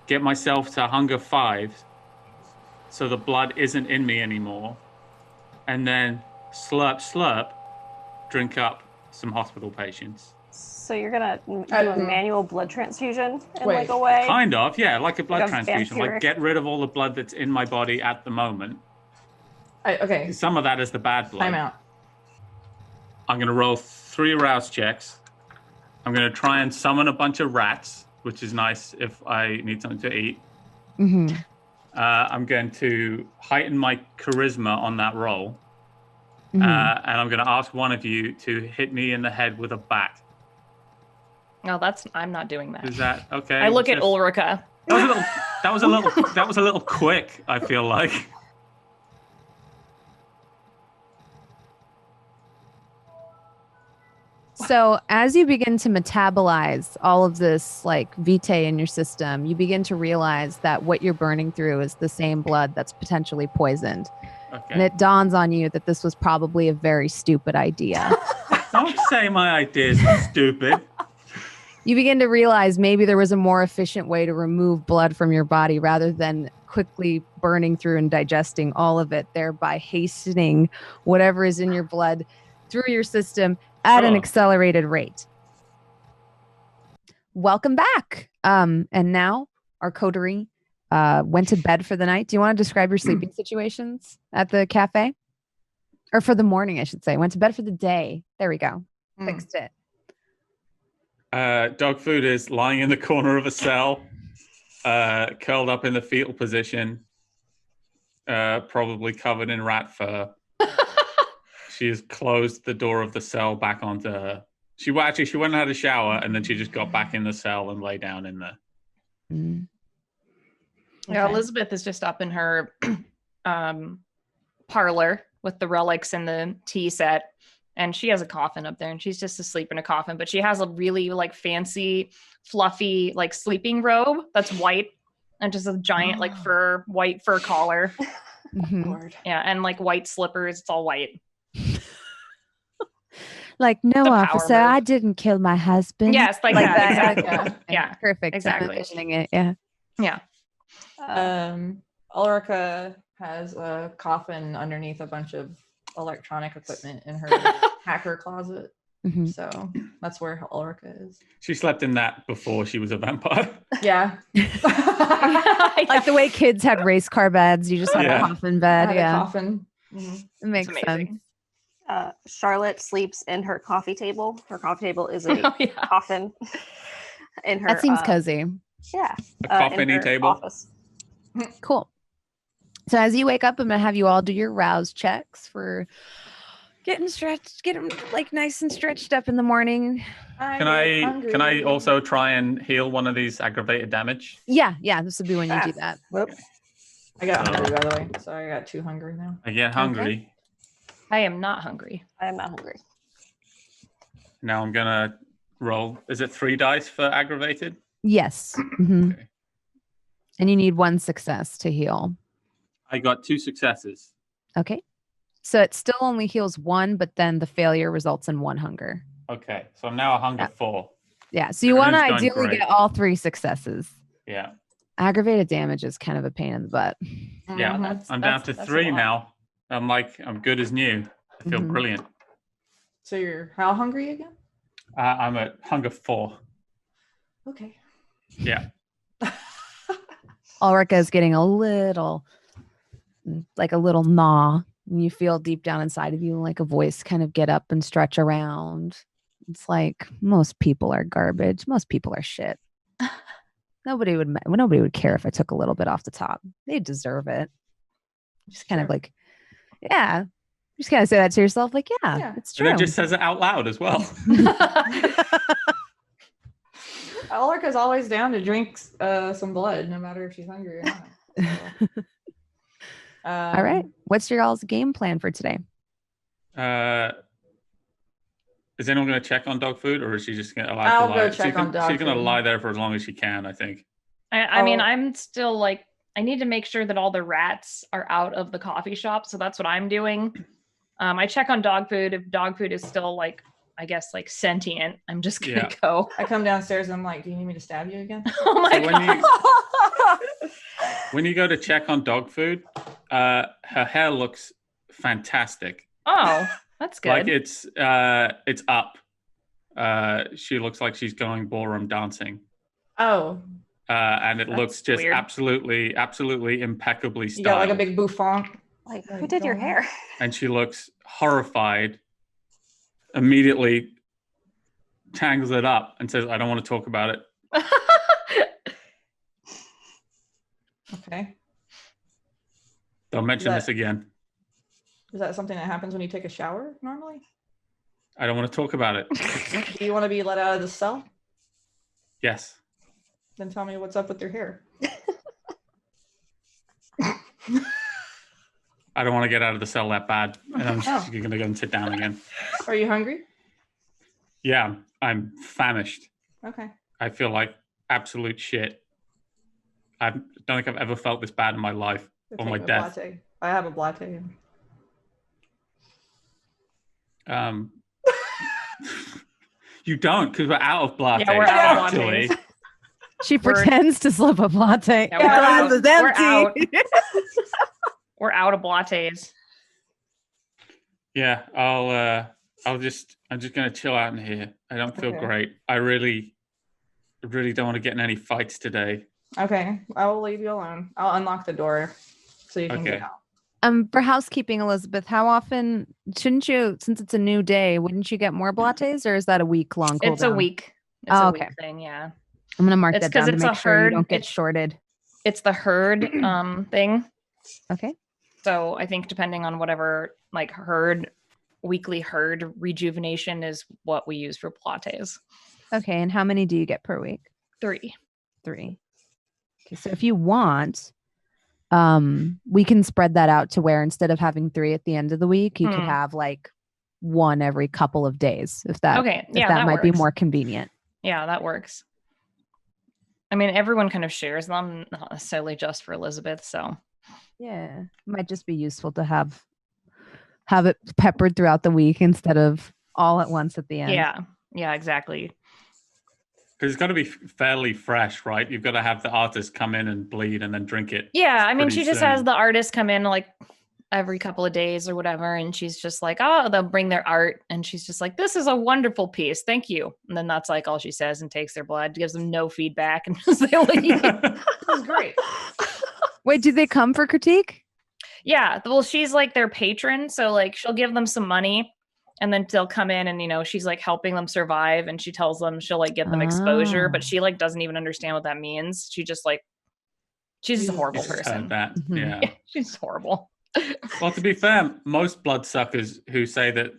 get myself to hunger 5, so the blood isn't in me anymore, and then slurp, drink up some hospital patients. So you're gonna do a manual blood transfusion in like a way? Kind of, yeah, like a blood transfusion. vampiric. Like get rid of all the blood that's in my body at the moment. Okay. Some of that is the bad blood. Time out. I'm going to roll 3 rouse checks. I'm going to try and summon a bunch of rats, which is nice if I need something to eat. Mm-hmm. I'm going to heighten my charisma on that roll. Mm-hmm. And I'm going to ask one of you to hit me in the head with a bat. No, I'm not doing that. Is that okay? I look at Ulrika. That was a little quick, I feel like. So as you begin to metabolize all of this like vitae in your system, you begin to realize that what you're burning through is the same blood that's potentially poisoned. Okay. And it dawns on you that this was probably a very stupid idea. Don't say my ideas are stupid. You begin to realize maybe there was a more efficient way to remove blood from your body rather than quickly burning through and digesting all of it, thereby hastening whatever is in your blood through your system at an accelerated rate. Welcome back. And now our coterie went to bed for the night. Do you want to describe your sleeping situations at the cafe? Or for the morning, I should say. Went to bed for the day. There we go. Fixed it. Dogfood is lying in the corner of a cell, curled up in the fetal position, probably covered in rat fur. She has closed the door of the cell back onto her. She went and had a shower, and then she just got back in the cell and lay down in there. Mm. Yeah, Okay. Elizabeth is just up in her parlor with the relics and the tea set, and she has a coffin up there, and she's just asleep in a coffin, but she has a really like fancy, fluffy like sleeping robe that's white and just a giant like white fur collar. Mhm. Yeah, and like white slippers. It's all white. Like, no, The power officer, move. I didn't kill my husband. Yes, like Like that. that. Exactly. Yeah, Perfect. exactly. I'm envisioning it. Yeah. Yeah. Ulrika has a coffin underneath a bunch of electronic equipment in her hacker closet. Mhm. So that's where Ulrika is. She slept in that before she was a vampire. Yeah. Like the way kids had race car beds, you just had Yeah. a coffin I bed. had Yeah. a coffin. Mhm. It makes It's sense. amazing. Charlotte sleeps in her coffee table. Her coffee table is a Oh, yeah. coffin in her. That seems cozy. Yeah. A coffin-y in her table. office. Cool. So as you wake up, I'm gonna have you all do your rouse checks for getting like nice and stretched up in the morning. Can I also try and heal one of these aggravated damage? Yeah, this would be when you do that. Whoop. I got hungry, by the way. So I got 2 hungry now. I get hungry. I am not hungry. I am not hungry. Now I'm gonna roll. Is it 3 dice for aggravated? Yes. Mhm. Okay. And you need 1 success to heal. I got 2 successes. Okay. So it still only heals 1, but then the failure results in 1 hunger. Okay, so I'm now a hunger 4. Yeah. So you want to Everything's going ideally great. get all 3 successes. Yeah, Aggravated damage is kind of a pain in the butt. yeah. Mhm. I'm down to that's a 3 lot. now. I'm good as new. I feel Mhm. brilliant. So you're how hungry again? I'm at hunger 4. Okay. Yeah. Ulrika is getting a little gnaw. And you feel deep down inside of you like a voice kind of get up and stretch around. It's like most people are garbage. Most people are shit. Nobody would care if I took a little bit off the top. They deserve it. Just kind of Sure. like, yeah. Just kind of say that to yourself, like, yeah, Yeah. it's And true. it just says it out loud as well. Ulrika's always down to drink some blood, no matter if she's hungry or not. So, All right. What's your all's game plan for today? Is anyone going to check on Dogfood, or is she just going to I'll to go lie? check She's gonna- on She's going to Dogfood. lie there for as long as she can, I think. I mean, I'm still like, I need to make sure that all the rats are out of the coffee shop. So that's what I'm doing. I check on Dogfood. If Dogfood is still like I guess like sentient, I'm just gonna Yeah. go. I come downstairs and I'm like, do you need me to stab you again? Oh my So when god. when you go to check on dog food, her hair looks fantastic. Oh, that's good. Like it's up. She looks like she's going ballroom dancing. Oh, And it That's looks just weird. absolutely impeccably you got like a styled. big bouffant. Like, Like, who did your don't- hair? And she looks horrified, immediately tangles it up and says, I don't want to talk about it. Okay. Don't mention That- this again. Is that something that happens when you take a shower normally? I don't want to talk about it. Do you want to be let out of the cell? Yes. Then tell me what's up with your hair. I don't want to get out of the cell that bad. And I'm just Oh. going to go and sit down again. Are you hungry? Yeah, I'm famished. Okay. I feel like absolute shit. I don't think I've ever felt this bad in my life. Go Or take my me a death. latte. I have a latte. You don't, because we're out of lattes. Yeah, we're out of actually. lattes. She pretends to slip a latte. Yeah, we're out. It's We're empty. We're out of lattes. Yeah, I'm just gonna chill out in here. I don't feel Okay. great. I really don't want to get in any fights today. Okay. I will leave you alone. I'll unlock the door so you can Okay. get out. For housekeeping, Elizabeth, how often shouldn't you, since it's a new day, wouldn't you get more lattes, or is that a week long? It's a week. It's Oh, a okay. week thing, yeah. I'm gonna mark It's that 'cause down to it's make a sure you herd- don't get it's- shorted. It's the herd thing. Okay. So I think depending on whatever like weekly herd rejuvenation is what we use for lattes. Okay. And how many do you get per week? 3. 3. Okay. So if you want, we can spread that out to where instead of having 3 at the end of the week, you could Hmm. have like 1 every couple of days, if that Okay. if Yeah, that that might be works. more convenient. Yeah, that works. I mean, everyone kind of shares them, not necessarily just for Elizabeth. So Yeah, might just be useful to have it peppered throughout the week instead of all at once at the end. yeah, exactly. Because it's got to be fairly fresh, right? You've got to have the artist come in and bleed and then drink it. Yeah, I mean, Pretty she just has soon. the artist come in like every couple of days or whatever, and she's just like, oh, they'll bring their art, and she's just like, this is a wonderful piece, thank you. And then that's like all she says, and takes their blood, gives them no feedback, and just they leave. This is great. Wait, do they come for critique? Yeah, well, she's like their patron, so like she'll give them some money, and then they'll come in, and she's like helping them survive, and she tells them she'll like give them exposure, but Ah. she like doesn't even understand what that means. She just like she's just a horrible Just heard person. that. Mhm. Yeah. Yeah, she's horrible. Well, to be fair, most bloodsuckers who say that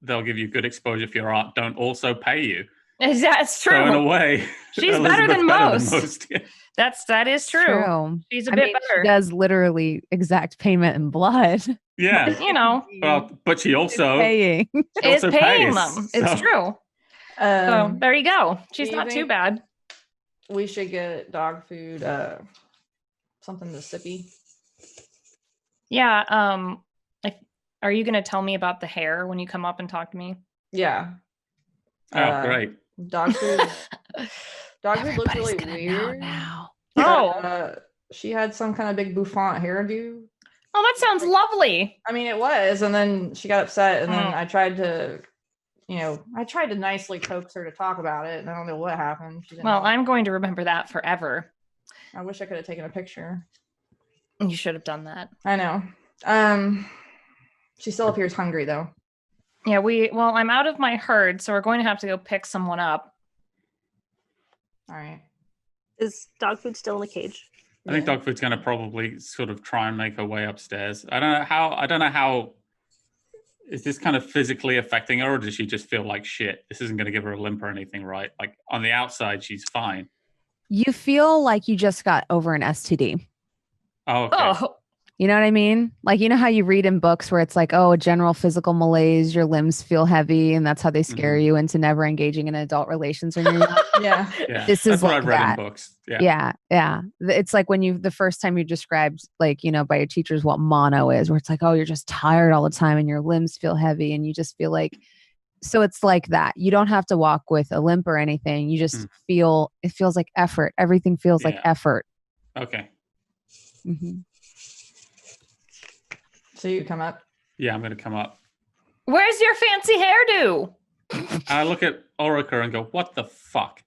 they'll give you good exposure for your art don't also pay you. That's true. So in a way, She's better than Elizabeth's most. Yeah. That is true. She's a I bit mean, better. She does literally exact payment in blood. Yeah. You know, Well, but she also Paying. she is also paying pays, them. It's so- true. So there you go. She's do you not too think- bad. We should get dog food, something to sippy. Yeah. Are you gonna tell me about the hair when you come up and talk to me? Yeah. Oh, great. Dog food. Dog food looks Everybody's really gonna know weird. now. Oh, She had some kind of big bouffant hairdo. oh, that sounds lovely. I mean, it was, and then she got upset, and then Mm. I tried to nicely coax her to talk about it, and I don't know what happened. She didn't Well, know. I'm going to remember that forever. I wish I could have taken a picture. You should have done that. I know. She still appears hungry though. Yeah, well, I'm out of my herd, so we're going to have to go pick someone up. All right. Is dog food still in the cage? I think Yeah. Dogfood's going to probably sort of try and make her way upstairs. I don't know how. Is this kind of physically affecting her, or does she just feel like shit? This isn't going to give her a limp or anything, right? Like on the outside, she's fine. You feel like you just got over an STD. Oh, okay. Oh, You know what I mean? Like, you know how you read in books where it's like, oh, a general physical malaise, your limbs feel heavy, and that's how they scare you into never engaging in adult relations when you're young. Yeah. Yeah, this that's is what like I've read that. in books. Yeah. Yeah. It's like when the first time you described, like, by your teachers what mono is, where it's like, oh, you're just tired all the time and your limbs feel heavy and you just feel like So it's like that. You don't have to walk with a limp or anything. You just feel, it feels like effort. Everything feels like effort. Okay. Mm-hmm. So you come up. Yeah, I'm going to come up. Where's your fancy hairdo? I look at Ulrika and go, what the fuck?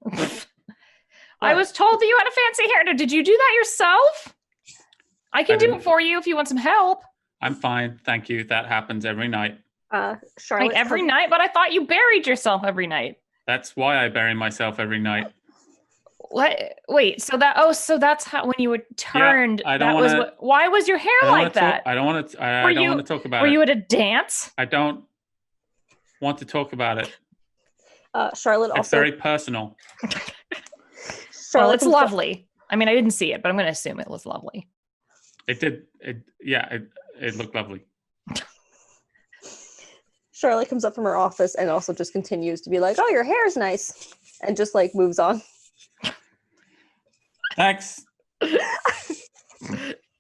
I was told that you had a fancy hairdo. Did you do that yourself? I can do it for you if you want some help. I'm fine. Thank you. That happens every night. Charlotte. Like every night? But I thought you buried yourself every night. That's why I bury myself every night. What? Wait, so that's how when you were turned. I don't want to. Why was your hair like that? I don't want to. I don't want to talk about it. Were you at a dance? I don't want to talk about it. Charlotte also. It's very personal. Well, it's lovely. I mean, I didn't see it, but I'm going to assume it was lovely. It did. It looked lovely. Charlotte comes up from her office and also just continues to be like, "Oh, your hair's nice," and just like moves on. Thanks.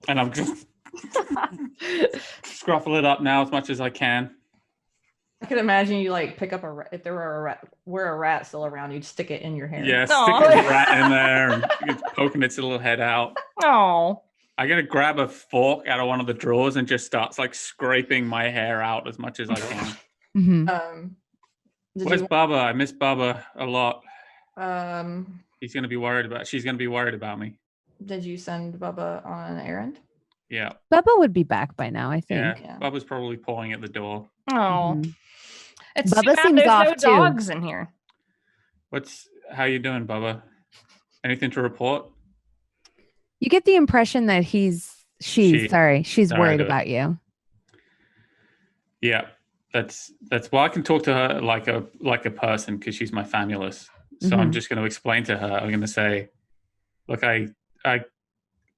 And I'm just scruffle it up now as much as I can. I could imagine you like pick up if there were a rat still around, you'd stick it in your hair. Yeah, stick a rat in there and it's poking its little head out. Oh. I gotta grab a fork out of one of the drawers and just starts like scraping my hair out as much as I can. Mm-hmm. Where's Bubba? I miss Bubba a lot. She's gonna be worried about me. Did you send Bubba on an errand? Yeah. Bubba would be back by now, I think. Yeah. Bubba's probably pawing at the door. Oh. It's Bubba too bad seems there's off no too. dogs in here. How you doing, Bubba? Anything to report? You get the impression that she's worried good. about you. Yeah. That's why I can talk to her like a person because she's my famulus. So I'm just going to explain to her. I'm going to say, look, I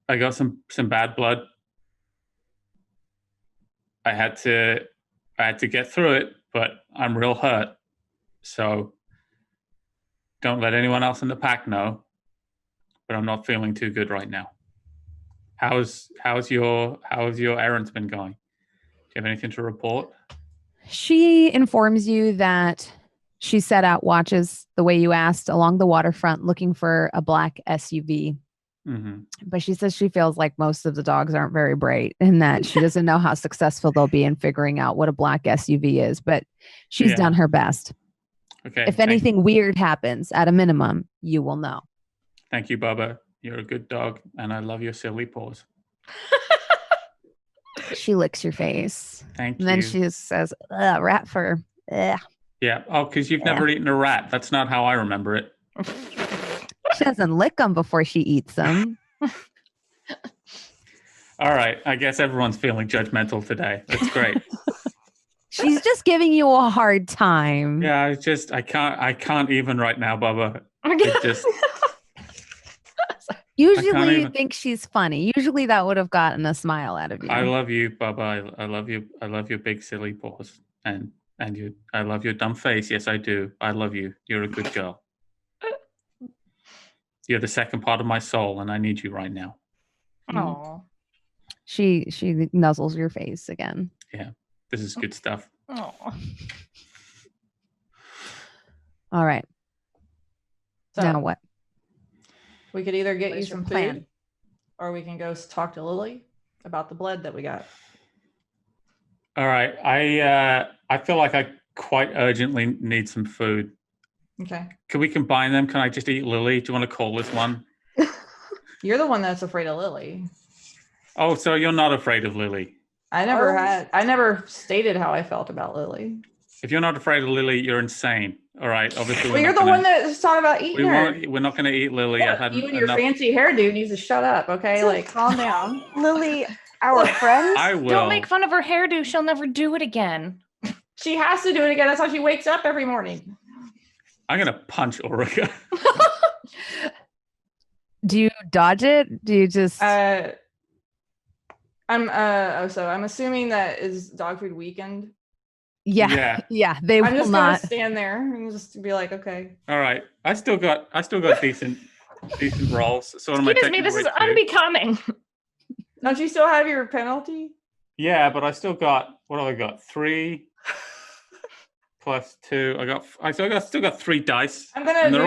got some bad blood. I had to get through it, but I'm real hurt. So don't let anyone else in the pack know. But I'm not feeling too good right now. How's your errands been going? Do you have anything to report? She informs you that she set out watches the way you asked along the waterfront looking for a black SUV. Mm-hmm. But she says she feels like most of the dogs aren't very bright and that she doesn't know how successful they'll be in figuring out what a black SUV is, but she's done her best. Okay. If anything weird happens, at a minimum, you will know. Thank you, Bubba. You're a good dog, and I love your silly paws. She licks your face. Thank you. And then you. she says, rat fur. Ugh. Yeah. Oh, because you've never eaten a rat. That's not how I remember it. She doesn't lick them before she eats them. All right. I guess everyone's feeling judgmental today. That's great. She's just giving you a hard time. Yeah, I can't even right now, Bubba. It just Usually you think she's funny. Usually that would have gotten a smile out of you. I love you, Bubba. I love you. I love your big silly paws. And you, I love your dumb face. Yes, I do. I love you. You're a good girl. You're the second part of my soul, and I need you right now. Oh. She nuzzles your face again. Yeah, this is good stuff. Oh. All right. So now what? We could either get What you is your some plan? food, or we can go talk to Lily about the blood that we got. All right. I feel like I quite urgently need some food. Okay. Can we combine them? Can I just eat Lily? Do you want to call this one? You're the one that's afraid of Lily. Oh, so you're not afraid of Lily. I never stated how I felt about Lily. If you're not afraid of Lily, you're insane. All right. Obviously, Well, you're the one that's talking about eating her. We're not going to eat Lily. Look, I've had you and your enough. fancy hairdo needs to shut up, okay? Like, calm down. Lily, our friend. I will. Don't make fun of her hairdo. She'll never do it again. She has to do it again. That's how she wakes up every morning. I'm going to punch Ulrika. Do you dodge it? Do you just I'm assuming that is Dogfood weekend. Yeah, they I'm will just not. gonna stand there and just be like, okay. All right. I still got decent rolls. So am I Excuse me, this is unbecoming. Don't you still have your penalty? Yeah, but I still got, what have I got? 3, plus 2. I still got 3 dice. I'm gonna And do.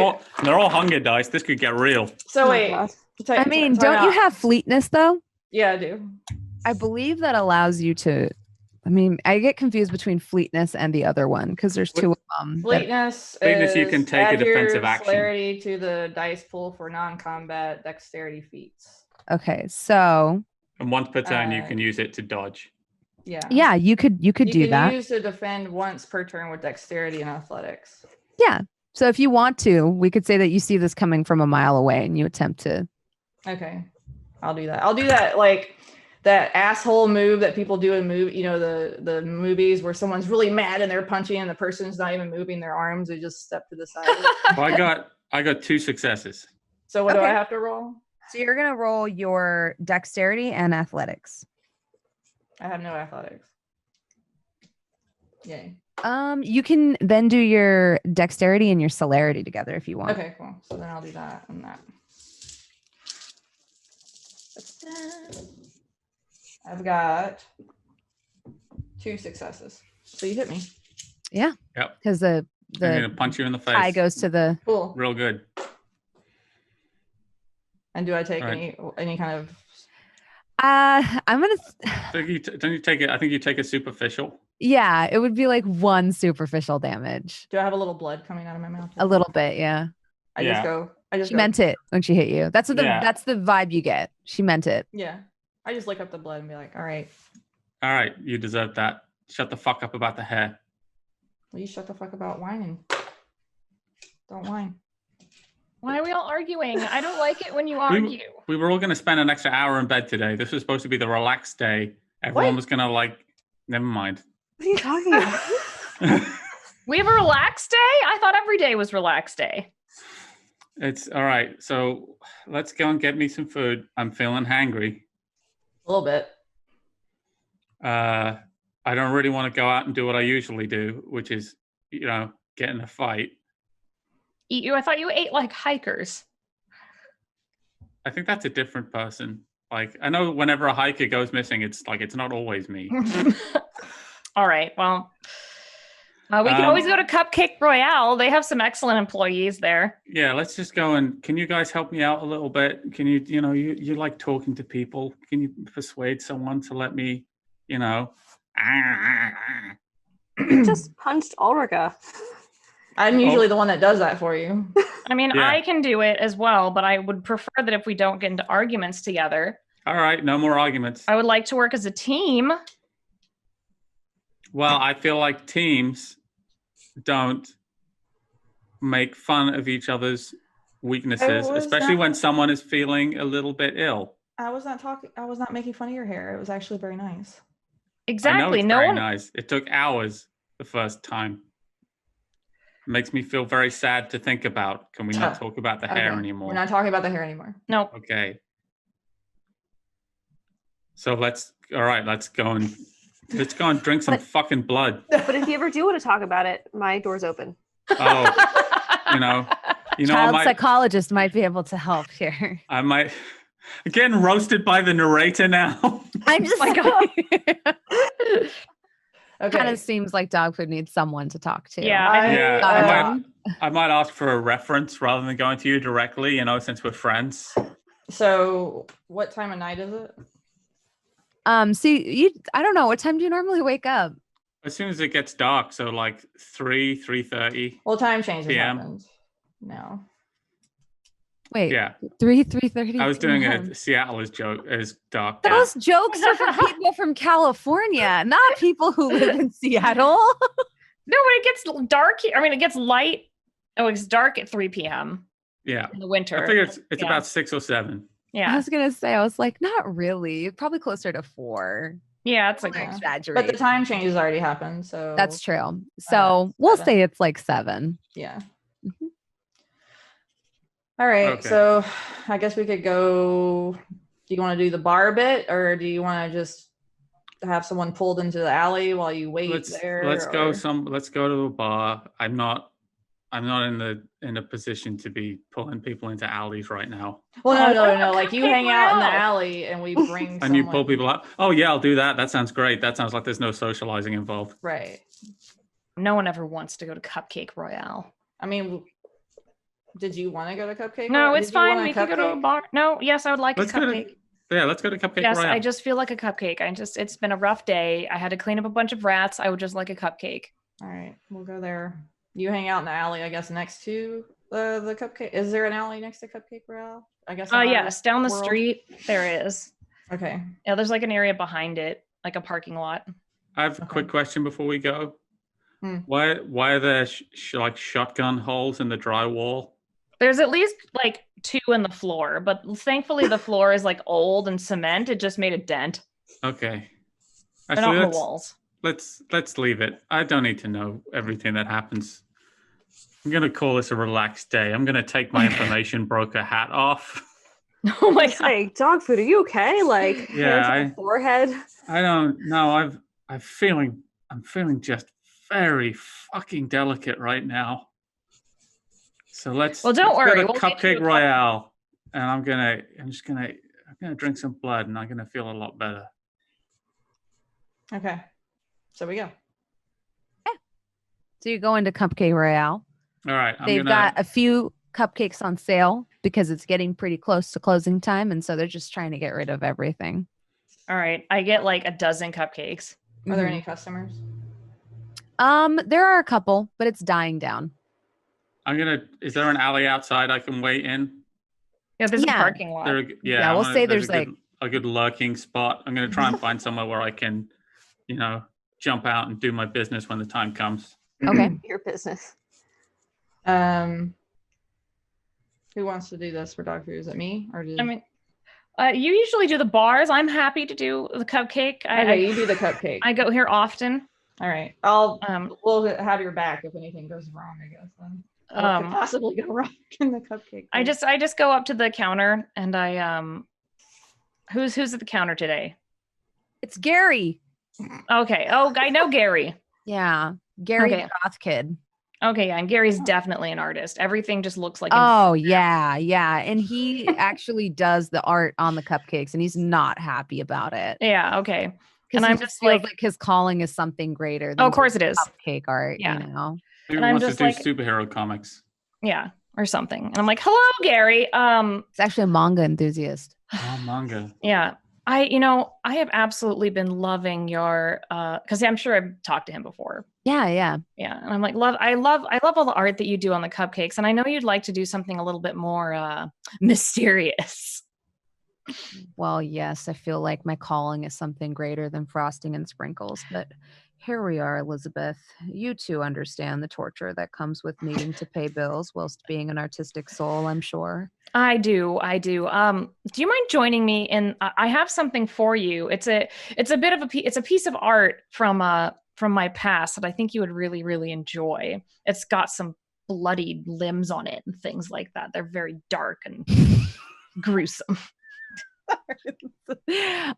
they're all hunger dice. This could get real. So Oh, wait. God. I mean, don't you have fleetness though? Yeah, I do. I believe that allows you to. I mean, I get confused between fleetness and the other one because there's 2 of them. Fleetness. Fleetness, you can is take a add your defensive action. Celerity to the dice pool for non-combat dexterity feats. Okay, so And once per turn, you can use it to dodge. Yeah. yeah, you could do can that. Use to defend once per turn with dexterity and athletics. Yeah. So if you want to, we could say that you see this coming from a mile away and you attempt to. Okay, I'll do that. I'll do that like that asshole move that people do in the movies where someone's really mad and they're punching and the person's not even moving their arms; they just step to the side. Well, I got 2 successes. So what do Okay. I have to roll? So you're gonna roll your dexterity and athletics. I have no athletics. Yay. You can then do your dexterity and your celerity together if you want. Okay, cool. So then I'll do that and that. I've got 2 successes. So you hit me. Yeah. Yep. Because the I'm gonna punch you in the face. tie goes to the. Cool. Real good. And do I take All right. any kind of? I'm gonna. Don't you take it? I think you take a superficial. Yeah, it would be like 1 superficial damage. Do I have a little blood coming out of my mouth? A little bit, yeah. I just go. She meant it when she hit you. That's what Yeah. that's the vibe you get. She meant it. Yeah. I just lick up the blood and be like, all right. All right, you deserve that. Shut the fuck up about the hair. Will you shut the fuck about whining? Don't whine. Why are we all arguing? I don't like it when you argue. We were all going to spend an extra hour in bed today. This was supposed to be the relaxed day. Everyone was going to never mind. What are you talking about? We have a relaxed day? I thought every day was relaxed day. It's all right. So let's go and get me some food. I'm feeling hangry. A little bit. I don't really want to go out and do what I usually do, which is, get in a fight. Eat you? I thought you ate like hikers. I think that's a different person. Like, I know whenever a hiker goes missing, it's not always me. All right. Well, we can always go to Cupcake Royale. They have some excellent employees there. Yeah, let's just go and can you guys help me out a little bit? Can you, you like talking to people? Can you persuade someone to let me, You just punched Ulrika. I'm usually the one that does that for you. I mean, Yeah. I can do it as well, but I would prefer that if we don't get into arguments together. All right, no more arguments. I would like to work as a team. Well, I feel like teams don't make fun of each other's weaknesses, was especially not- when someone is feeling a little bit ill. I was not making fun of your hair. It was actually very nice. Exactly. I know it's No very one. nice. It took hours the first time. It makes me feel very sad to think about. Can we not talk about the hair Okay. anymore? We're not talking about the hair anymore. No. Okay. So let's go and drink some fucking blood. But if you ever do want to talk about it, my door's open. Oh, Child psychologist might be able to help here. I might. I'm getting roasted by the narrator now. I'm just like, Okay. kind of seems like Dogfood needs someone to talk to. Yeah, I might ask for a reference rather than going to you directly, since we're friends. So, what time of night is it? I don't know. What time do you normally wake up? As soon as it gets dark, so like 3:30. Well, time changes PM. happened. No. Wait, Yeah, 3:30. I was doing a Seattle is dark. Those jokes are for people from California, not people who live in Seattle. No, when it gets dark, it gets light. Oh, it's dark at 3 p.m. Yeah, in the winter. I figure it's Yeah. about 6 or 7. I Yeah. was gonna say, I was like, not really. Probably closer to 4. Yeah, it's like Yeah. Exaggerate. But the time changes already happened, so That's true. So we'll 7. say it's like 7. Yeah. Mhm. All right. Okay. So I guess we could go. Do you want to do the bar bit, or do you want to just have someone pulled into the alley while you wait Let's there? let's go or- let's go to a bar. I'm not in a position to be pulling people into alleys right now. Well, no. Like you Cupcake hang out in the Royale. alley, and we bring. And you pull someone- people out. Oh yeah, I'll do that. That sounds great. That sounds like there's no socializing involved. Right. No one ever wants to go to Cupcake Royale. I mean, did you want to go to Cupcake? No, Royale? it's Did you want fine. We can go to a cupcake? bar. No, yes, I would like Let's a go cupcake. let's go to Cupcake Yes, Royale. I just feel like a cupcake. It's been a rough day. I had to clean up a bunch of rats. I would just like a cupcake. All right, we'll go there. You hang out in the alley, I guess, next to the Cupcake. Is there an alley next to Cupcake Royale? I guess. Yes, down the world? street there is. Okay. Yeah, there's like an area behind it, like a parking lot. I have a quick question before we go. Hmm. Why are there like shotgun holes in the drywall? There's at least like 2 in the floor, but thankfully the floor is like old and cement. It just made a dent. Okay. They're not in the walls. Let's leave it. I don't need to know everything that happens. I'm gonna call this a relaxed day. I'm gonna take my information broker hat off. Oh my god. Like, Dogfood, are you okay? Like, Yeah, hands on the forehead. I don't know. I'm feeling just very fucking delicate right now. So let's Well, don't let's worry. go to We'll get you Cupcake a Royale, and I'm gonna drink some blood, and I'm gonna feel a lot better. Okay. So we go. So you go into Cupcake Royale. All right, They've got a few cupcakes on sale because it's getting pretty close to closing time, and so they're just trying to get rid of everything. All right. I get like a dozen cupcakes. Are there any customers? There are a couple, but it's dying down. Is there an alley outside I can wait in? Yeah, there's Yeah. a parking lot. Yeah, we'll say there's a good lurking spot. I'm gonna try and find somewhere where I can, jump out and do my business when the time comes. Okay. Your business. Who wants to do this for dog food? Is it me or did? I mean, you usually do the bars. I'm happy to do the cupcake. Okay, you do the cupcake. I go here often. All right, we'll have your back if anything goes wrong. I guess then. What could possibly go wrong in the cupcake? I just go up to the counter and I who's at the counter today? It's Gary. Okay. Oh, I know Gary. Yeah, Gary Okay. the goth kid. Okay, yeah, and Gary's definitely an artist. Everything just looks like Oh yeah, and he actually does the art on the cupcakes, and he's not happy about it. yeah, okay. And I'm I'm just just like like- his calling is something greater. Oh, of course it is. Cupcake art. Yeah. You know. Maybe And he I'm wants to just do like- superhero comics. Yeah, or something. And I'm like, "Hello, Gary." It's actually a manga enthusiast. Oh, manga. Yeah. I have absolutely been loving your because I'm sure I've talked to him before. Yeah. Yeah. And I'm like, I love all the art that you do on the cupcakes. And I know you'd like to do something a little bit more mysterious. Well, yes, I feel like my calling is something greater than frosting and sprinkles, but here we are, Elizabeth. You too understand the torture that comes with needing to pay bills whilst being an artistic soul, I'm sure. I do. Do you mind joining me in I have something for you. It's a bit of it's a piece of art from my past that I think you would really, really enjoy. It's got some bloodied limbs on it and things like that. They're very dark and gruesome.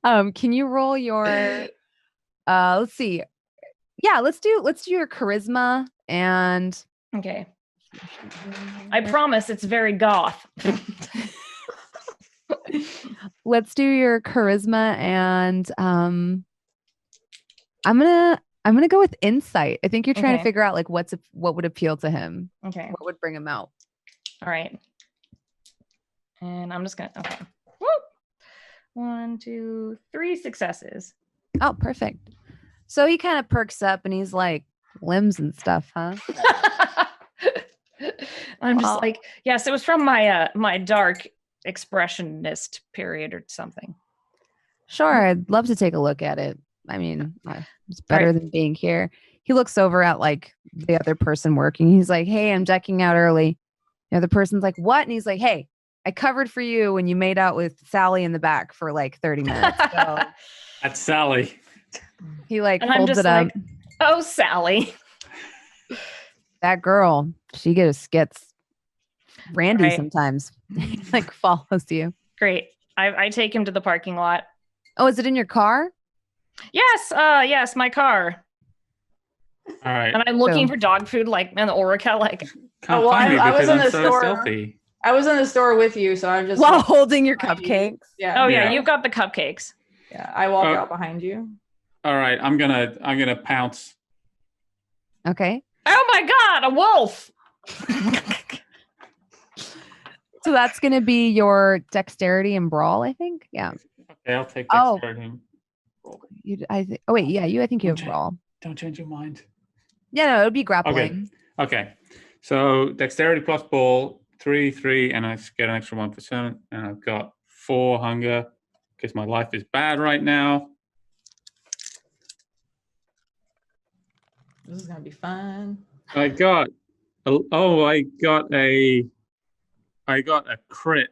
Can you roll your let's see. Yeah, let's do your charisma and Okay. I promise it's very goth. let's do your charisma and I'm gonna go with insight. I think you're trying to Okay. figure out like what would appeal to him. Okay. What would bring him out? All right. And I'm just gonna okay. Woo! 1, 2, 3 successes. Oh, perfect. So he kind of perks up and he's like, limbs and stuff, huh? I'm just Well- like, yes, it was from my my dark expressionist period or something. Sure, I'd love to take a look at it. I mean, it's better than being here. He looks over at like the other person working. He's like, hey, I'm decking out early. The other person's like, what? And he's like, hey, I covered for you when you made out with Sally in the back for like 30 minutes. So That's Sally. he like And I'm holds just it up. like, oh, Sally. That girl, she gets randy Right. sometimes. Like follows you. Great. I take him to the parking lot. Oh, is it in your car? Yes, my car. All right. And I'm looking So- for dog food, like and Ulrika, like Can't well, find me I was because in I'm the so store. stealthy. I was in the store with you, so I'm just While holding your behind you. cupcakes. Yeah. oh yeah, Yeah. you've got the cupcakes. Yeah. I walk Oh. out behind you. All right, I'm gonna pounce. Okay. Oh my god, a wolf! So that's going to be your dexterity and brawl, I think. Yeah. Okay, I'll take Oh. dexterity. Oh wait, yeah. I think you have Okay. brawl. Don't change your mind. Yeah, no, it would be grappling. Okay. So dexterity plus ball, 3, and I get an extra 1%. And I've got 4 hunger because my life is bad right now. This is gonna be fun. I got a crit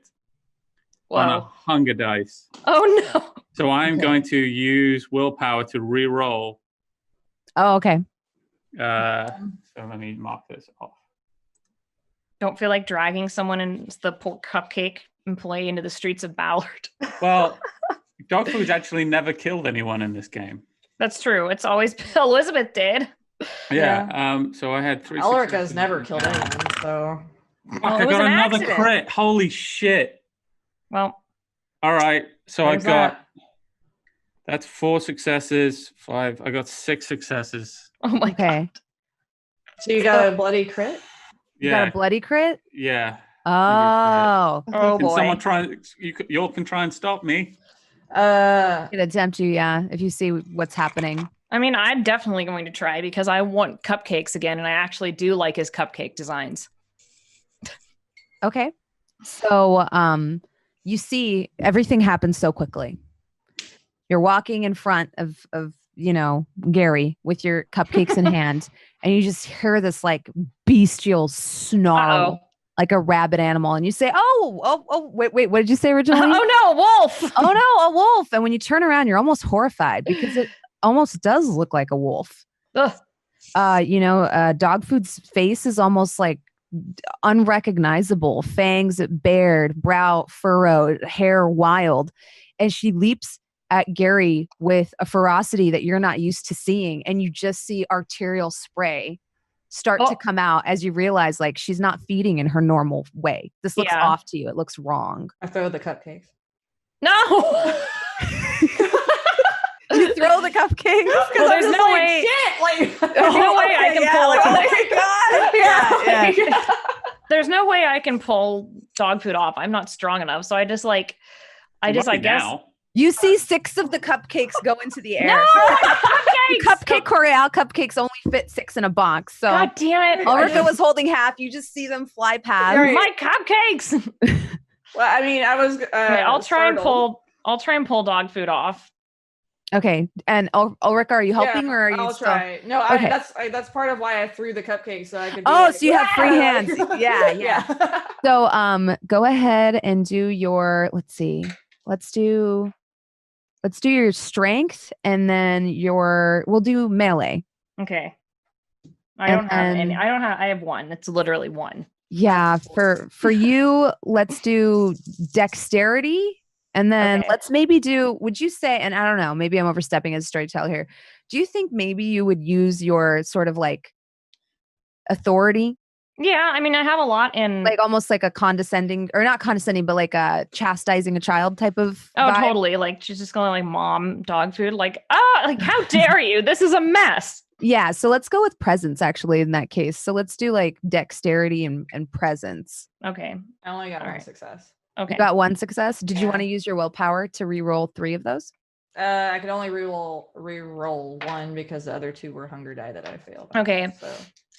on a Whoa. hunger dice. Oh no. So I'm Okay. going to use willpower to re-roll. Oh, okay. So let me mark this off. Don't feel like dragging someone in the cupcake employee into the streets of Ballard. Well, Dogfood's actually never killed anyone in this game. That's true. It's always Elizabeth did. Yeah. So I had 3. Ulrika's never killed anyone, so Fuck, Well, I it was got an another accident. crit. Holy shit. Well, All right. So There's I got that. that's 4 successes, 5. I got 6 successes. oh my Okay. So you got a bloody crit? You got Yeah. a bloody crit? Yeah. Oh. god. Oh Can boy. someone try? You all can try and stop me. It attempt you, yeah, if you see what's happening. I mean, I'm definitely going to try because I want cupcakes again, and I actually do like his cupcake designs. Okay. So you see everything happens so quickly. You're walking in front of Gary with your cupcakes in hand, and you just hear this like bestial snarl, Uh-oh. like a rabid animal, and you say, oh, wait, what did you say originally? Oh no, a wolf! Oh no, a wolf. And when you turn around, you're almost horrified because it almost does look like a wolf. Ugh. Dogfood's face is almost like unrecognizable, fangs bared, brow furrowed, hair wild. And she leaps at Gary with a ferocity that you're not used to seeing. And you just see arterial spray start to come out as you realize like she's not feeding in her normal way. This looks Yeah. off to you. It looks wrong. I throw the cupcakes. No! You throw the cupcakes? Well, there's no way. Shit, like, There's no way I can pull it. my god! There's no way I can pull dog food off. I'm not strong enough. So I guess. You I might be guess. now. You see 6 of the cupcakes go into the air. No! Cupcakes! Cupcake Corral cupcakes only fit 6 in a box. So God damn it. Ulrika was holding half. You just see them fly past. Right. My cupcakes. Well, I mean, I was. Okay, I'll try and startled. pull dog food off. Okay. And Ulrika, are you helping or are you I'll still? try. No, Okay. that's part of why I threw the cupcakes so I could. Oh, do so you have free hands. Yeah, yeah. yeah. So go ahead and do your let's do your strength and then we'll do melee. Okay. And I don't have any. then- I have 1. It's literally 1. Yeah, for you, let's do dexterity. And then Okay. let's maybe would you say, and I don't know, maybe I'm overstepping as a storyteller here. Do you think maybe you would use your sort of like authority, Yeah, I mean, I have a lot in. like almost like a condescending, or not condescending, but like a chastising a child type of Oh, vibe? totally. Like she's just going like mom dog food. Like, like how dare you? This is a mess. Yeah, so let's go with presence actually in that case. So let's do like dexterity and presence. Okay. I only got All one right. success. Okay. You got 1 success. Did you Yeah. want to use your willpower to re-roll 3 of those? I could only re-roll 1 because the other 2 were hunger die that I failed. on. Okay. So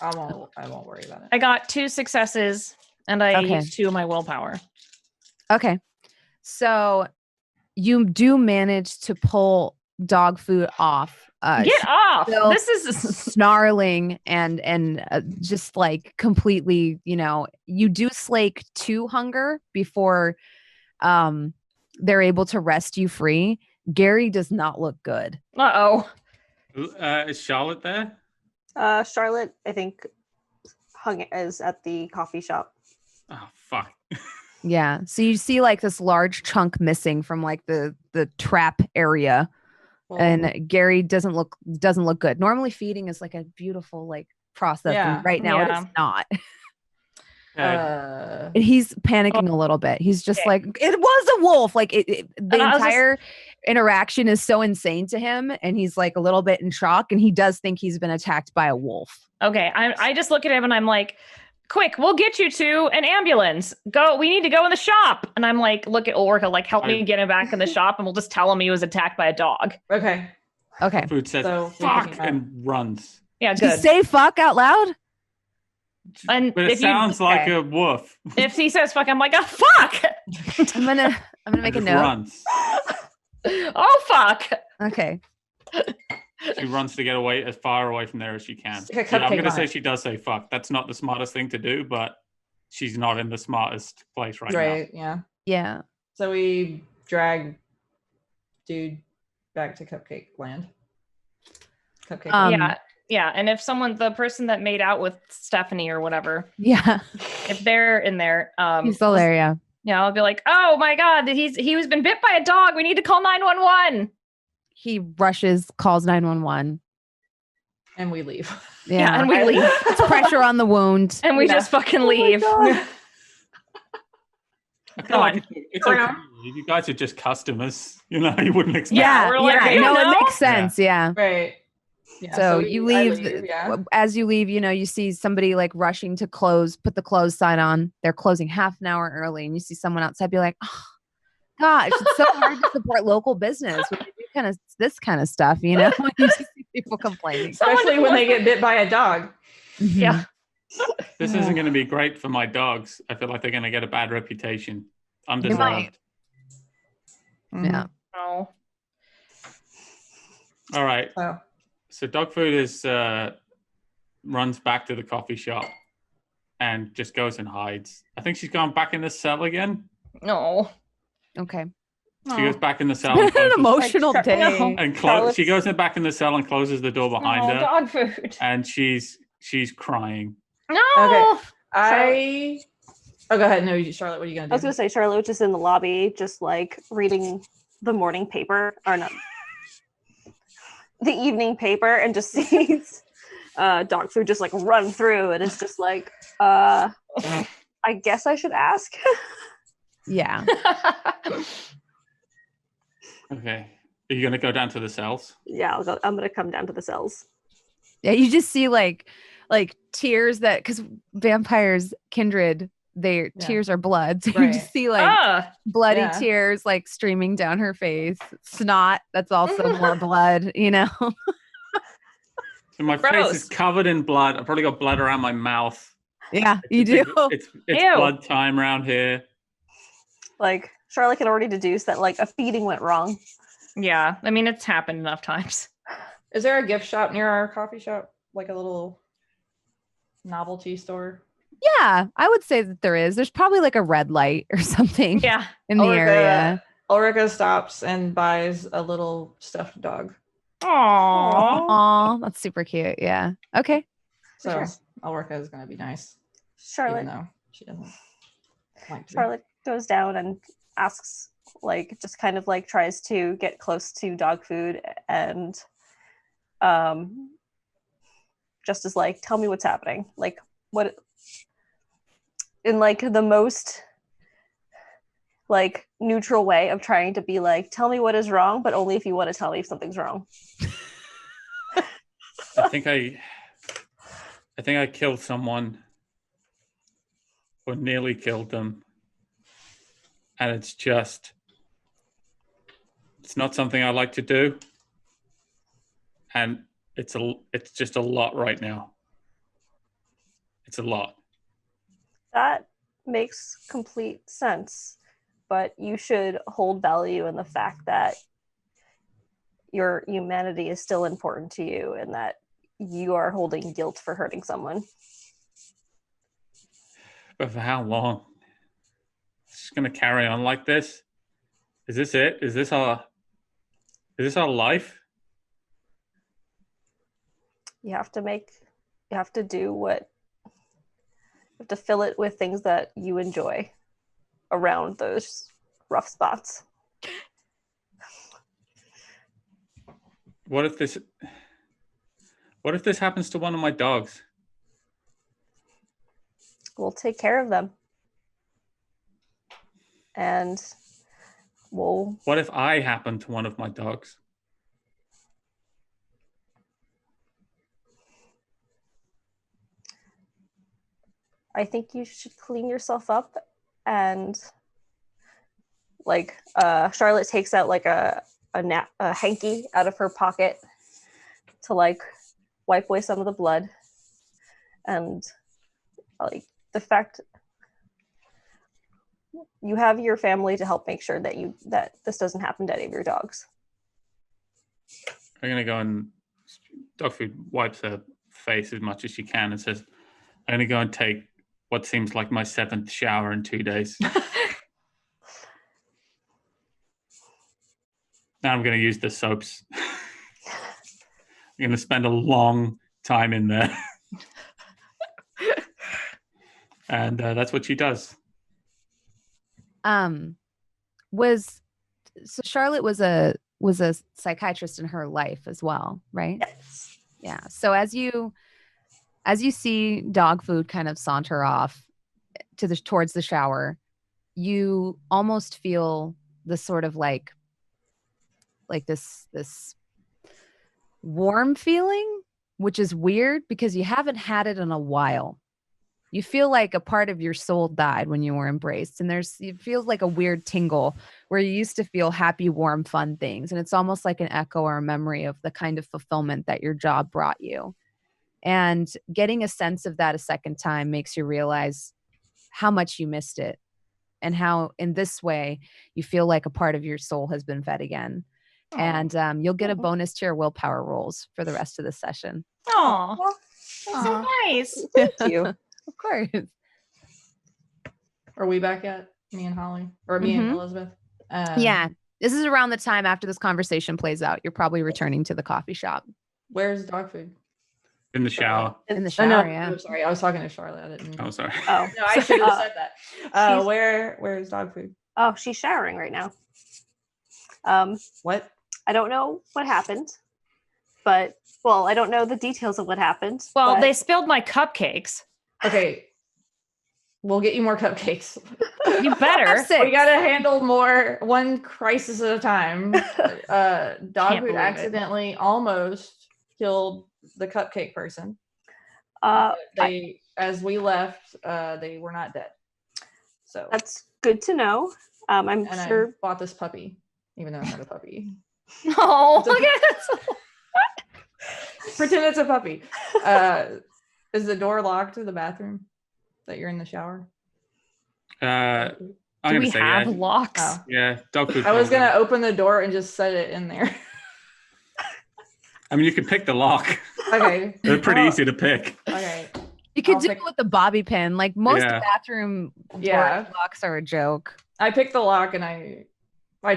I won't worry about it. I got 2 successes and I Okay. used 2 of my willpower. Okay. So you do manage to pull dog food off. Get off. still- This is snarling and just like completely, you do slake 2 hunger before they're able to wrest you free. Gary does not look good. uh-oh. Is Charlotte there? Charlotte, I think, is at the coffee shop. Oh fuck. Yeah. So you see like this large chunk missing from like the trap area. Well, And Gary doesn't look good. Normally feeding is like a beautiful like process. Yeah. And right now it Yeah. is not. Okay. And he's panicking a little bit. He's just Okay. like, it was a wolf. Like the And I was just- entire interaction is so insane to him, and he's like a little bit in shock, and he does think he's been attacked by a wolf. Okay, I just look at him and I'm like, quick, we'll get you to an ambulance. Go, we need to go in the shop. And I'm like, look at Ulrika, like, help me get him back in the shop, and we'll just tell him he was attacked by a dog. Okay. Food says, So, fuck, and runs. Yeah, Did you good. say fuck out loud? And But it if sounds like okay. a wolf. If he says fuck, I'm like, oh fuck. I'm gonna make a Just note. runs. Oh fuck. Okay. She runs to get away as far away from there as she can. Stick a Yeah, I'm cupcake going to on say it. she does say fuck. That's not the smartest thing to do, but she's not in the smartest place right now. Right. Yeah. Yeah. So we drag dude back to Cupcake Land. Cupcake. Yeah. And if the person that made out with Stephanie or whatever, Yeah. if they're in there, He's still there. Yeah. yeah, I'll be like, oh my God, he was been bit by a dog. We need to call 911. He rushes, calls 911. And we leave. Yeah, and we leave. It's pressure on the wound. And we Yeah. just fucking leave. I feel Come like on. it's okay. You guys are just customers. You know, you wouldn't expect. Yeah. we're like, yeah. you No, know? it makes sense. Yeah. Right. Yeah, So I you leave, yeah. as you leave, you see somebody like rushing to close, put the close sign on. They're closing half an hour early, and you see someone outside be like, oh, gosh, it's so hard to support local business when you do this kind of stuff, when you just see people complaining. Especially when they get bit by a dog. Yeah. This isn't going to be great for my dogs. I feel like they're going to get a bad reputation. Undeserved. might. Mhm. Yeah. Oh. All right. So So Dogfood runs back to the coffee shop and just goes and hides. I think she's gone back in the cell again. No. Okay. She goes back in the cell It's and been an closes, emotional Like, day. and Charlotte's- she goes back in the cell and closes the door behind her, dog food. and she's crying. No. Okay. Oh, go ahead. No, Charlotte, what are you gonna do? I was gonna say Charlotte was just in the lobby, just like reading the morning paper, or not, the evening paper, and just sees dog food just like run through, and it's just like, I guess I should ask. Yeah. Okay. Are you going to go down to the cells? Yeah, I'm gonna come down to the cells. Yeah. You just see like tears because vampires, kindred, their tears are blood. So you Right. just see like bloody Yeah. tears like streaming down her face. Snot. That's also more blood, So my face Gross. is covered in blood. I've probably got blood around my mouth. Yeah, you do. It's Ew. blood time around here. Like Charlotte can already deduce that like a feeding went wrong. Yeah. I mean, it's happened enough times. Is there a gift shop near our coffee shop? Like a little novelty store? Yeah, I would say that there is. There's probably like a red light or something Yeah. in the Ulrika- area. Ulrika stops and buys a little stuffed dog. Aww. Aw, that's super cute. Yeah. Okay. So Sure. Ulrika is gonna be nice. Charlotte Even though she doesn't like to. Charlotte goes down and asks, like, just kind of like tries to get close to dog food, and just is like, tell me what's happening. Like, what, in like the most like neutral way of trying to be like, tell me what is wrong, but only if you want to tell me if something's wrong. I think I killed someone or nearly killed them. And it's not something I like to do. And it's just a lot right now. It's a lot. That makes complete sense, but you should hold value in the fact that your humanity is still important to you, and that you are holding guilt for hurting someone. But for how long? It's just gonna carry on like this? Is this it? Is this our life? You have to fill it with things that you enjoy around those rough spots. What if this happens to one of my dogs? We'll take care of them. And Whoa. What if I happen to one of my dogs? I think you should clean yourself up, and like Charlotte takes out like a hanky out of her pocket to like wipe away some of the blood, and like the fact you have your family to help make sure that this doesn't happen to any of your dogs. I'm gonna go and Dogfood wipes her face as much as she can and says, "I'm gonna go and take what seems like my 7th shower in 2 days." Now I'm gonna use the soaps. I'm gonna spend a long time in there, and that's what she does. Charlotte was a psychiatrist in her life as well, right? Yes. Yeah. So as you see Dogfood kind of saunter off towards the shower, you almost feel the sort of like this warm feeling, which is weird because you haven't had it in a while. You feel like a part of your soul died when you were embraced. And it feels like a weird tingle where you used to feel happy, warm, fun things. And it's almost like an echo or a memory of the kind of fulfillment that your job brought you. And getting a sense of that a second time makes you realize how much you missed it and how in this way you feel like a part of your soul has been fed again. Aw. And you'll get a bonus to your willpower rolls for the rest of the session. Aw, Well, that's so nice. thank you. Of course. Are we back yet? Me and Holly, or me and Elizabeth? Yeah. This is around the time after this conversation plays out. You're probably returning to the coffee shop. Where's Dogfood? In the shower. In the Oh, shower, no, yeah. I'm sorry. I was talking to Charlotte. I didn't. Oh, sorry. Oh, No, I should have said that. she's- Where's Dogfood? oh, she's showering right now. What? I don't know what happened, but I don't know the details of what happened. Well, but they spilled my cupcakes. Okay. We'll get you more cupcakes. You better. We gotta handle one crisis at a time. believe Dogfood it. accidentally almost killed the cupcake person. As we left, they were not dead. So that's good to know. I'm and sure. I bought this puppy, even though I'm not a puppy. Oh, It's a- look at this. Pretend it's a puppy. Is the door locked to the bathroom that you're in the shower? I'm Do gonna we say have yeah. locks? Oh. Yeah, Dogfood. I was probably. gonna open the door and just set it in there. I mean, you could pick the lock. Okay. They're pretty Well, easy to pick. Okay. You could I'll do pick- it with the bobby pin. Like most Yeah. bathroom Yeah. door locks are a joke. I picked the lock and I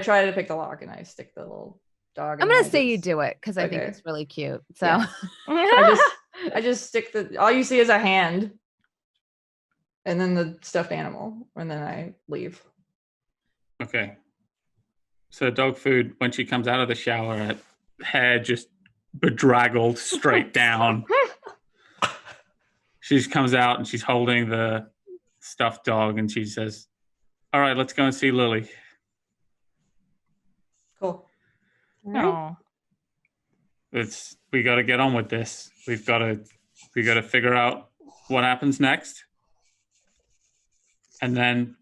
try to pick the lock and I stick the little dog. I'm and gonna I say you just- do it because I think Okay. it's really cute. So Yeah. I just stick all you see is a hand and then the stuffed animal and then I leave. Okay. So Dogfood, when she comes out of the shower, her hair just bedraggled straight down. She just comes out and she's holding the stuffed dog and she says, "All right, let's go and see Lily." Cool. No. We got to get on with this. We got to figure out what happens next. And then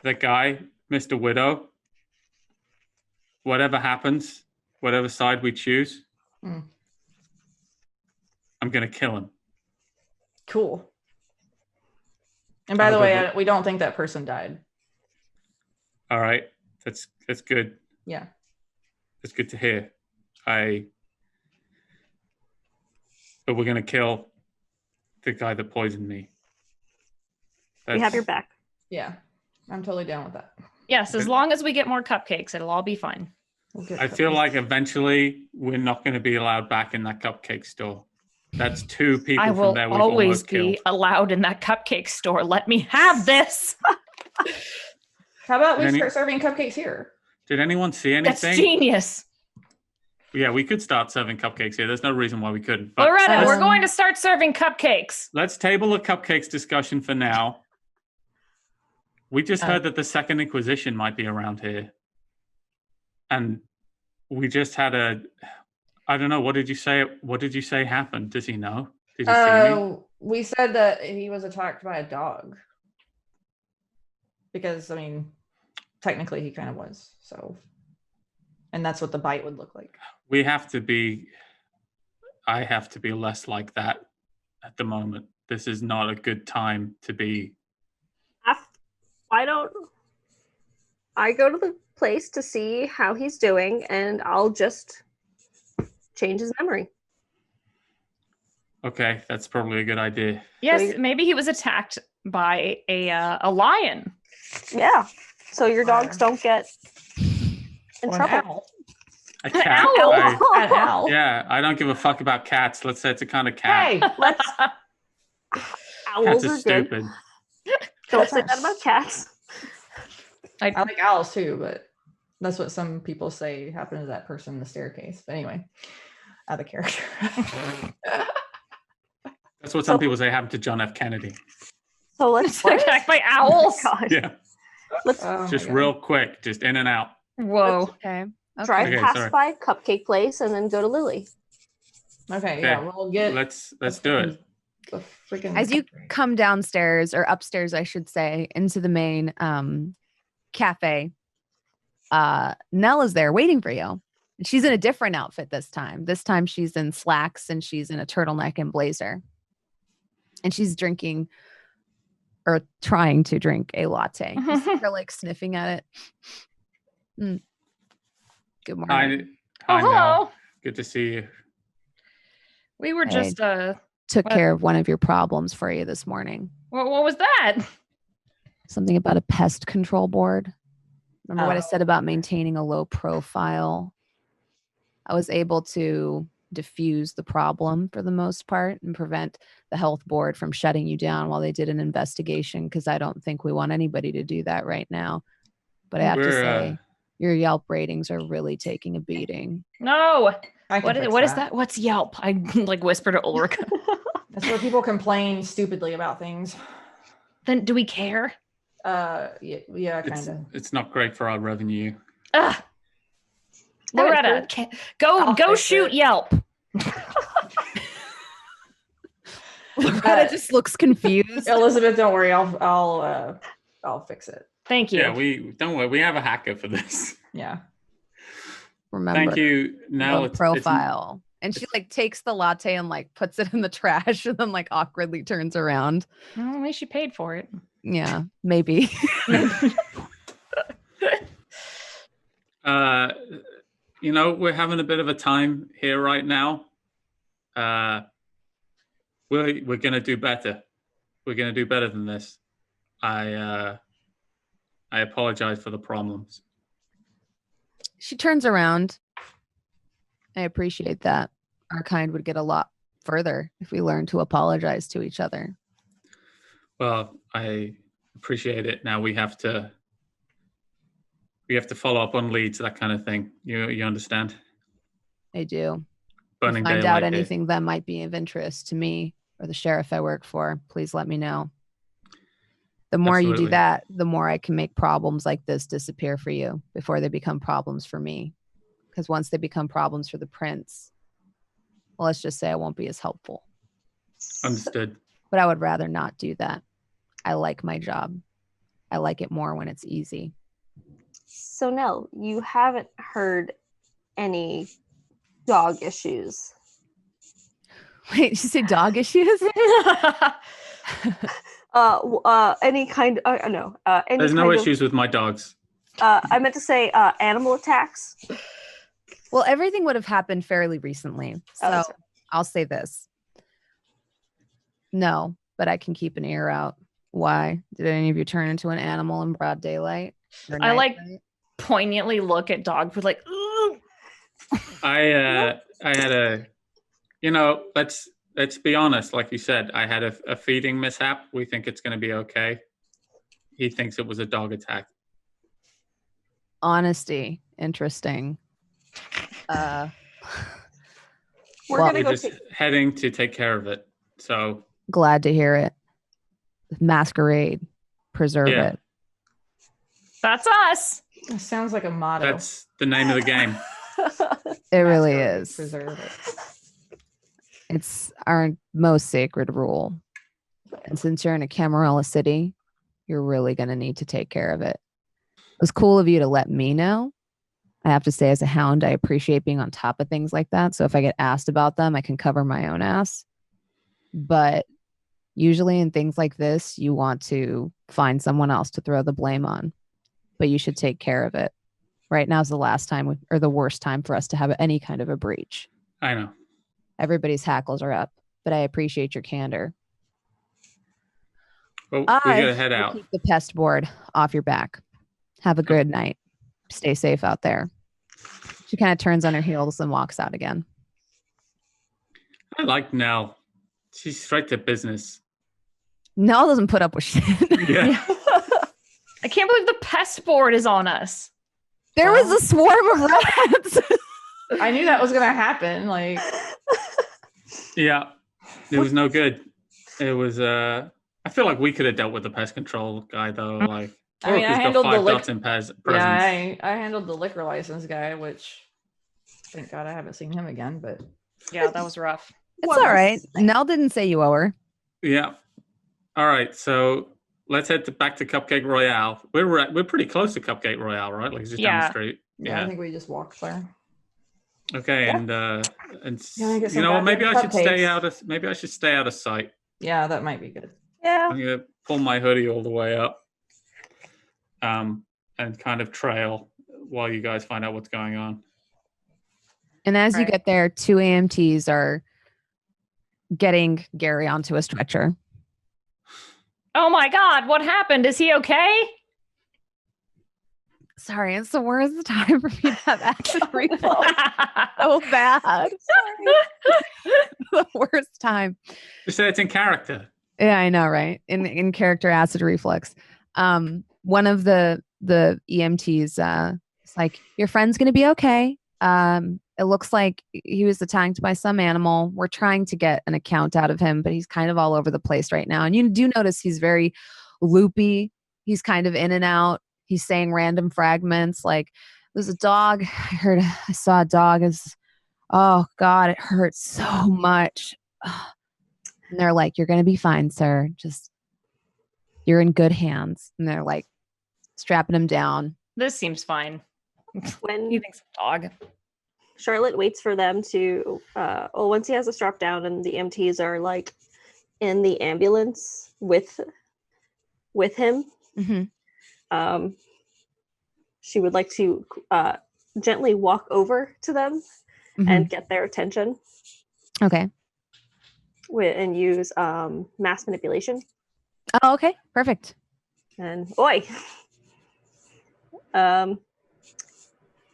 that guy, Mr. Widow, whatever happens, whatever side we choose, Mm. I'm going to kill him. Cool. And by I'll the go way, vote. we don't think that person died. All right. That's good. Yeah. That's good to hear. But we're going to kill the guy that poisoned me. We have your back. Yeah. I'm totally down with that. Yes, as long as we get more cupcakes, it'll all be fine. We'll get I feel cookies. like eventually we're not going to be allowed back in that cupcake store. That's 2 people I from will there we've always almost be killed. allowed in that cupcake store. Let me have this. How about we Any- start serving cupcakes here? Did anyone see That's anything? genius. Yeah, we could start serving cupcakes here. There's no reason why we couldn't. But Loretta, we're Um, going to start serving cupcakes. let's table the cupcakes discussion for now. We just heard that the Second Inquisition might be around here. And we just had I don't know, what did you say? What did you say happened? Does he know? Did he see me? We said that he was attacked by a dog. Because, I mean, technically he kind of was. So, and that's what the bite would look like. I have to be less like that at the moment. This is not a good time to be. Why don't I go to the place to see how he's doing, and I'll just change his memory. Okay, that's probably a good idea. Yes, maybe he was attacked by a lion. Yeah, so your dogs don't get in Or trouble. An A cat. Owl. An owl. Yeah, I don't give a fuck about cats. Let's say it's a kind of cat. Hey, Let's. Owls Cats are are good. stupid. Don't say that about cats. I like owls too, but that's what some people say happened to that person in the staircase. But anyway, out of character. That's what some people say happened to John F. Kennedy. So let's Attacked by Oh owls. my God. Yeah, Let's Oh just my God. real quick, just in and out. Whoa. Okay. drive Okay, past sorry. by Cupcake Place and then go to Lily. Okay, yeah, we'll get. Let's do it. The freaking As you come downstairs, or upstairs, I should say, into the main cafe, Nell is there waiting for you. She's in a different outfit this time. This time she's in slacks and she's in a turtleneck and blazer. And she's drinking or trying to drink a latte. You see her like sniffing at it. Good morning. Hi, Hello. Nell. Good to see you. We were Hey. just Took What? care of one of your problems for you this morning. what was that? Something about a pest control board. Remember what I Oh. said about maintaining a low profile? I was able to diffuse the problem for the most part and prevent the health board from shutting you down while they did an investigation, because I don't think we want anybody to do that right now. But I have to say, your Yelp ratings are really taking a beating. No. I can What fix is that? What's Yelp? I like whisper to Ulrika. That's where people complain stupidly about things. Then do we care? Yeah, kind of. It's not great for our revenue. Ugh. Loretta, I'll go fix shoot it. Yelp. Loretta just looks confused. Elizabeth, don't worry. I'll fix it. Thank you. Yeah, we don't worry. We have a hacker for this. Yeah. Remember, Thank you. Now low it's profile. And she like takes the latte and like puts it in the trash and then like awkwardly turns around. Well, at least she paid for it. Yeah, maybe. We're having a bit of a time here right now. We're gonna do better. We're gonna do better than this. I apologize for the problems. She turns around. I appreciate that. Our kind would get a lot further if we learned to apologize to each other. Well, I appreciate it. Now we have to follow up on leads, that kind of thing. You understand? I do. Burning Find daylight out here. anything that might be of interest to me or the sheriff I work for, please let me know. The more you Absolutely. do that, the more I can make problems like this disappear for you before they become problems for me. Because once they become problems for the prince, well, let's just say I won't be as helpful. Understood. But I would rather not do that. I like my job. I like it more when it's easy. So Nell, you haven't heard any dog issues. Wait, did you say dog issues? Any kind? No. Any There's no kind of- issues with my dogs. I meant to say animal attacks. Well, everything would have happened fairly recently. So that's right. I'll say this. No, but I can keep an ear out. Why? Did any of you turn into an animal in broad daylight? Or I like nighttime? poignantly look at Dogfood like, ooh. I had a, let's be honest. Like you said, I had a feeding mishap. We think it's going to be okay. He thinks it was a dog attack. Honesty. Interesting. We're Well, gonna We're go just take. heading to take care of it. So glad to hear it. Masquerade. Preserve Yeah. it. That's us. It sounds like a motto. That's the name of the game. It really Masquerade, is. Preserve it. It's our most sacred rule. And since you're in a Camarilla city, you're really going to need to take care of it. It was cool of you to let me know. I have to say, as a hound, I appreciate being on top of things like that. So if I get asked about them, I can cover my own ass. But usually in things like this, you want to find someone else to throw the blame on. But you should take care of it. Right now is the last time or the worst time for us to have any kind of a breach. I know. Everybody's hackles are up, but I appreciate your candor. Well, we gotta head will out. Keep the pest board off your back. Have a good night. Stay safe out there. She kind of turns on her heels and walks out again. I like Nell. She's straight to business. Nell doesn't put up with shit. Yeah. I can't believe the pest board is on us. There was a swarm of rats. I knew that was gonna happen. Like, Yeah. It was no good. It was I feel like we could have dealt with the pest control guy though. Like I mean, I Ulrika's got handled the 5 lic- dots in presence. yeah, I handled the liquor license guy, which thank God I haven't seen him again. But Yeah, that was rough. It's all right. Nell didn't say you owe her. Yeah. All right. So let's head back to Cupcake Royale. We're pretty close to Cupcake Royale, right? Like it's just down the Yeah. street. yeah, I think we just walked there. Okay. Yeah. And Yeah, I get you some know what? Maybe I goddamn should stay cupcakes. maybe I should stay out of sight. Yeah, that might be good. Yeah. I'm gonna pull my hoodie all the way up, and kind of trail while you guys find out what's going on. And as you Right. get there, 2 AMTs are getting Gary onto a stretcher. Oh my God, what happened? Is he okay? Sorry, it's the worst time for me to have acid reflux. So bad. The worst time. Just say it's in character. Yeah, I know, right? In character acid reflux. One of the EMTs is like, your friend's gonna be okay. It looks like he was attacked by some animal. We're trying to get an account out of him, but he's kind of all over the place right now. And you do notice he's very loopy. He's kind of in and out. He's saying random fragments like, there's a dog. I saw a dog. Oh God, it hurts so much. And they're like, you're going to be fine, sir. Just, you're in good hands. And they're like strapping him down. This seems fine. When He thinks a dog. Charlotte waits for them to once he has a strap down and the MTs are like in the ambulance with him, Mm-hmm. she would like to gently walk over to them and get their attention Okay. and use mass manipulation. Oh, okay. Perfect. And oi,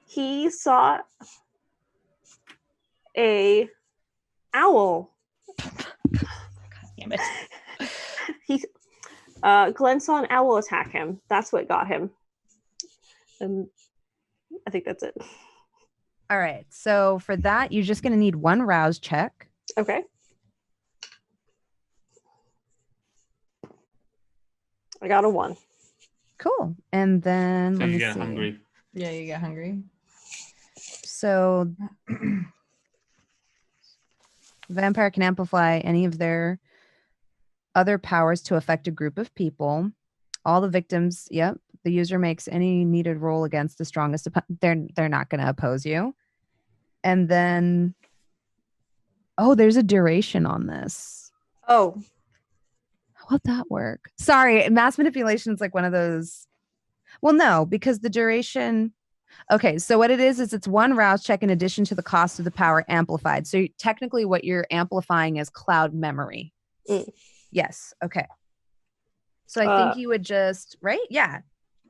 he saw a owl. Damn it. He Glenn saw an owl attack him. That's what got him. And I think that's it. All right. So for that, you're just going to need 1 rouse check. Okay. I got a 1. Cool. And then So let you me get see. hungry. Yeah, you get hungry. So vampire can amplify any of their other powers to affect a group of people. All the victims, yep. The user makes any needed roll against the strongest. They're not going to oppose you. And then, oh, there's a duration on this. Oh, How'd that work? Sorry, mass manipulation is like one of those. Well, no, because the duration. Okay, so what it is it's 1 rouse check in addition to the cost of the power amplified. So technically, what you're amplifying is cloud memory. Yes. Okay. So I think you would just right. Yeah.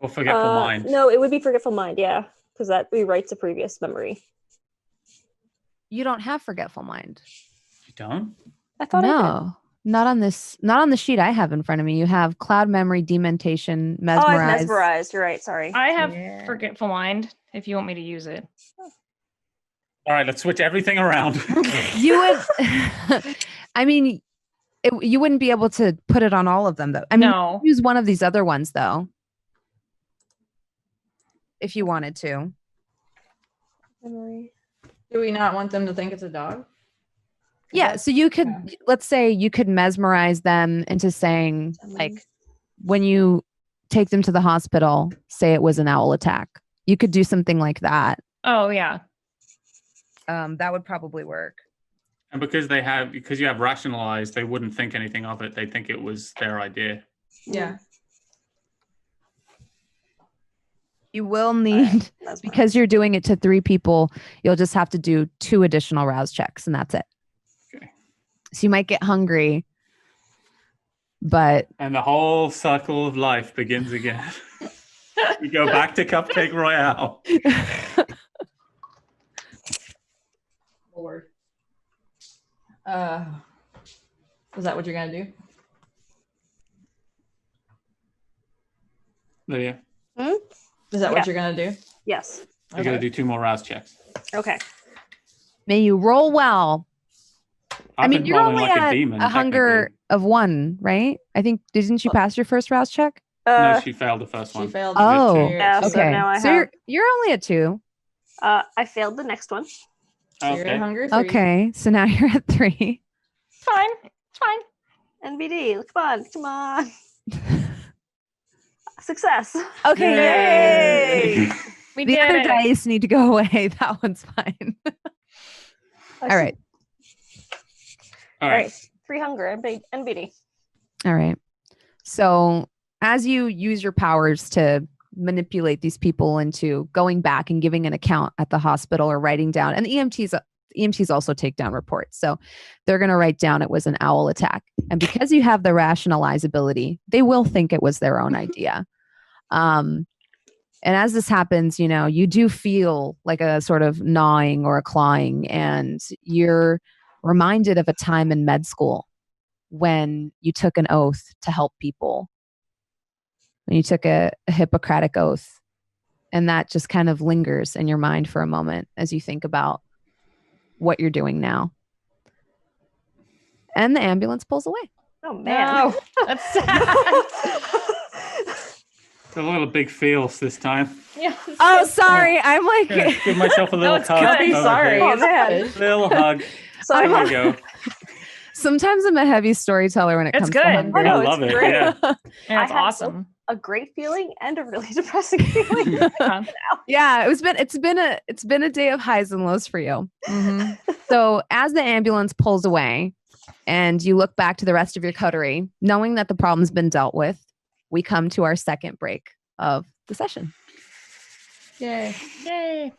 Or forgetful mind. No, it would be forgetful mind. Yeah, because that rewrites a previous memory. You don't have forgetful mind. You don't? I thought I did. No. Not on this. Not on the sheet I have in front of me. You have cloud memory, dementation, Oh, I mesmerize. mesmerized. You're right. Sorry. I have Yeah. forgetful mind if you want me to use it. All right, let's switch everything around. You would. I mean, you wouldn't be able to put it on all of them, though. I mean, No. use one of these other ones, though. if you wanted to. Memory. Do we not want them to think it's a dog? Yeah, so you could, yeah. let's say you could mesmerize them into saying, like, when you take them to the hospital, say it was an owl attack. You could do something like that. Oh yeah. That would probably work. And because you have rationalized, they wouldn't think anything of it. They'd think it was their idea. Yeah. You will need, because you're doing it to 3 people, you'll just have to do 2 additional rouse checks, and that's it. Okay. So you might get hungry, but... And the whole cycle of life begins again. We go back to Cupcake Royale. Lord. Is that what you're gonna do? Lydia, Is that what you're gonna do? Yes. you got to do 2 more rouse checks. Okay. may you roll well. I've been you're rolling only like at a demon. a hunger technically. of 1, right? I think, didn't you pass your first rouse check? No, she failed the first one. She failed. Oh, Yeah, so okay. now I So have- you're only at 2. I failed the next one. So you're at Okay. hunger 3. Okay, so now you're at 3. It's fine. It's fine. NBD, come on. Success. Okay, Yay! yay! We The did other it. dice need to go away. That one's fine. All right. All All right. right. 3 hunger, NBD. All right. So as you use your powers to manipulate these people into going back and giving an account at the hospital or writing down, and the EMTs also take down reports. So they're going to write down it was an owl attack. And because you have the rationalizability, they will think it was their own idea. And as this happens, you do feel like a sort of gnawing or a clawing, and you're reminded of a time in med school when you took an oath to help people, when you took a Hippocratic oath. And that just kind of lingers in your mind for a moment as you think about what you're doing now. And the ambulance pulls away. Oh, man. No, that's sad. It's a little big feels this time. Yeah. Oh, sorry. I'm like, Yeah, give myself a little it's hug. good. Be over sorry. here. Oh, man. Little hug. Sorry. There we go. sometimes I'm a heavy storyteller when it It's comes good. to I hunger. no, love it's it. great. Yeah. Yeah, it's I had awesome. A great feeling and a really depressing feeling. Yeah. Yeah, it's been a day of highs and lows for you. Mhm. So as the ambulance pulls away and you look back to the rest of your coterie, knowing that the problem's been dealt with, we come to our second break of the session. Yay. Yay.